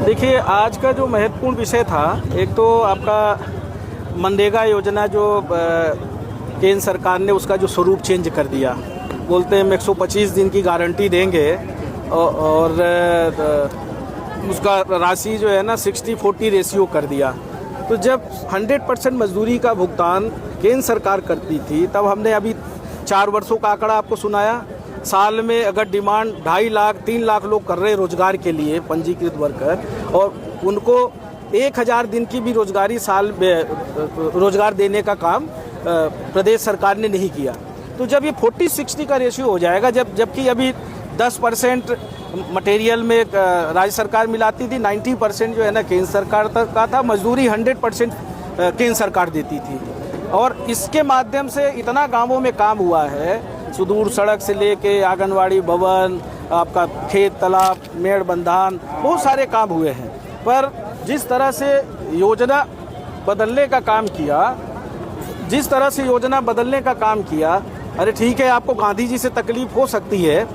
देखिए, आज का जो महत्वपूर्ण विषय था, एक तो आपका मनरेगा योजना जो केंद्र सरकार ने उसका जो स्वरूप चेंज कर दिया। बोलते हैं हम 125 दिन की गारंटी देंगे और उसका राशि जो है ना 60-40 रेशियो कर दिया। तो जब 100% मजदूरी का भुगतान केंद्र सरकार करती थी, तब हमने अभी 4 वर्षों का आंकड़ा आपको सुनाया। साल में अगर डिमांड 2.5 लाख 3 लाख लोग कर रहे हैं रोजगार के लिए, पंजीकृत वर्कर, और उनको 1000 दिन की भी रोजगारी साल में रोजगार देने का काम प्रदेश सरकार ने नहीं किया। तो जब ये 40-60 का रेशियो हो जाएगा, जबकि अभी 10% मटेरियल में राज्य सरकार मिलाती थी, 90% जो है ना केंद्र सरकार का था, मजदूरी 100% केंद्र सरकार देती थी। और इसके माध्यम से इतना गांवों में काम हुआ है, सुदूर सड़क से लेके आंगनवाड़ी भवन, आपका खेत तालाब, मेड़ बंधान, बहुत सारे काम हुए हैं। पर जिस तरह से योजना बदलने का काम किया, अरे ठीक है, आपको गांधी जी से तकलीफ हो सकती है,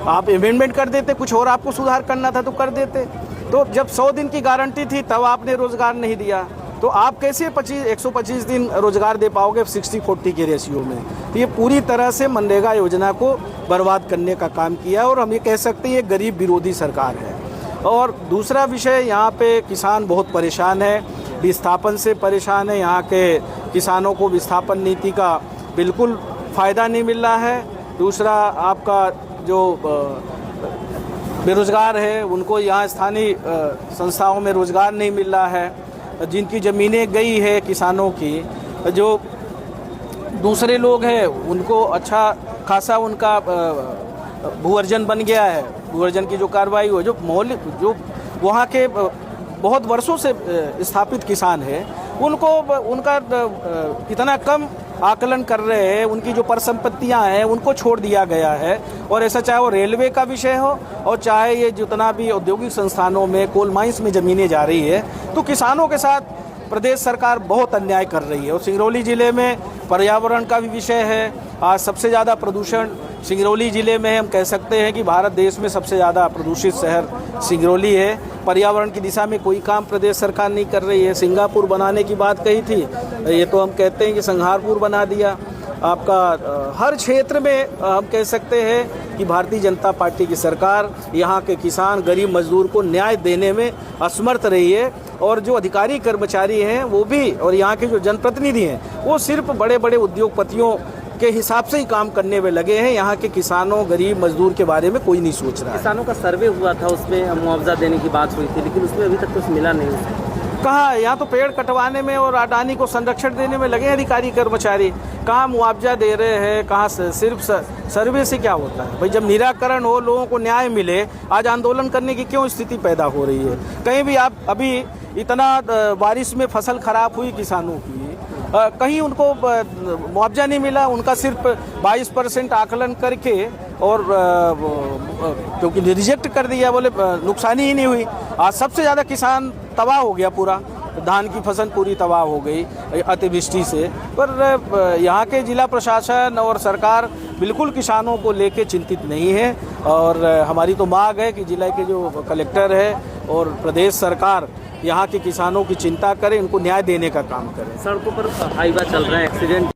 आप अमेंडमेंट कर देते, कुछ और आपको सुधार करना था तो कर देते। तो जब 100 दिन की गारंटी थी तब आपने रोजगार नहीं दिया, तो आप कैसे 125 दिन रोजगार दे पाओगे 60-40 के रेशियो में? तो ये पूरी तरह से मनरेगा योजना को बर्बाद करने का काम किया, और हम ये कह सकते हैं ये गरीब विरोधी सरकार है। और दूसरा विषय, यहाँ पे किसान बहुत परेशान है, विस्थापन से परेशान है। यहाँ के किसानों को विस्थापन नीति का बिल्कुल फ़ायदा नहीं मिल रहा है। दूसरा, आपका जो बेरोजगार है उनको यहाँ स्थानीय संस्थाओं में रोजगार नहीं मिल रहा है। जिनकी ज़मीनें गई है किसानों की, जो दूसरे लोग हैं उनको अच्छा खासा उनका भू-अर्जन बन गया है। भू-अर्जन की जो कार्रवाई हो, जो वहाँ के बहुत वर्षों से स्थापित किसान हैं, उनका इतना कम आकलन कर रहे हैं, उनकी जो परिसंपत्तियां हैं उनको छोड़ दिया गया है। और ऐसा चाहे वो रेलवे का विषय हो और चाहे ये जितना भी औद्योगिक संस्थानों में, कोल माइंस में ज़मीनें जा रही है, तो किसानों के साथ प्रदेश सरकार बहुत अन्याय कर रही है। और सिंगरौली ज़िले में पर्यावरण का भी विषय है। आज सबसे ज़्यादा प्रदूषण सिंगरौली ज़िले में, हम कह सकते हैं कि भारत देश में सबसे ज़्यादा प्रदूषित शहर सिंगरौली है। पर्यावरण की दिशा में कोई काम प्रदेश सरकार नहीं कर रही है। सिंगापुर बनाने की बात कही थी, ये तो हम कहते हैं कि संहारपुर बना दिया। आपका हर क्षेत्र में हम कह सकते हैं कि भारतीय जनता पार्टी की सरकार यहाँ के किसान, गरीब मजदूर को न्याय देने में असमर्थ रही है। और जो अधिकारी कर्मचारी हैं वो भी, और यहाँ के जो जनप्रतिनिधि हैं, वो सिर्फ बड़े बड़े उद्योगपतियों के हिसाब से ही काम करने में लगे हैं। यहाँ के किसानों, गरीब मजदूर के बारे में कोई नहीं सोच रहा है। किसानों का सर्वे हुआ था, उसमें मुआवजा देने की बात हुई थी, लेकिन उसमें अभी तक कुछ मिला नहीं। कहाँ, यहाँ तो पेड़ कटवाने में और अडानी को संरक्षण देने में लगे हैं अधिकारी कर्मचारी। कहाँ मुआवजा दे रहे हैं, कहाँ सिर्फ सर्वे से क्या होता है भाई? जब निराकरण हो, लोगों को न्याय मिले, आज आंदोलन करने की क्यों स्थिति पैदा हो रही है? कहीं भी आप अभी इतना बारिश में फसल खराब हुई किसानों की, कहीं उनको मुआवजा नहीं मिला। उनका सिर्फ 22% आकलन करके और क्योंकि रिजेक्ट कर दिया, बोले नुकसानी ही नहीं हुई। आज सबसे ज़्यादा किसान तबाह हो गया, पूरा धान की फसल पूरी तबाह हो गई अतिवृष्टि से। पर यहाँ के जिला प्रशासन और सरकार बिल्कुल किसानों को लेके चिंतित नहीं है। और हमारी तो मांग है कि जिला के जो कलेक्टर है और प्रदेश सरकार यहाँ के किसानों की चिंता करें, इनको न्याय देने का काम करें। सड़कों पर हाईवा चल रहा है, एक्सीडेंट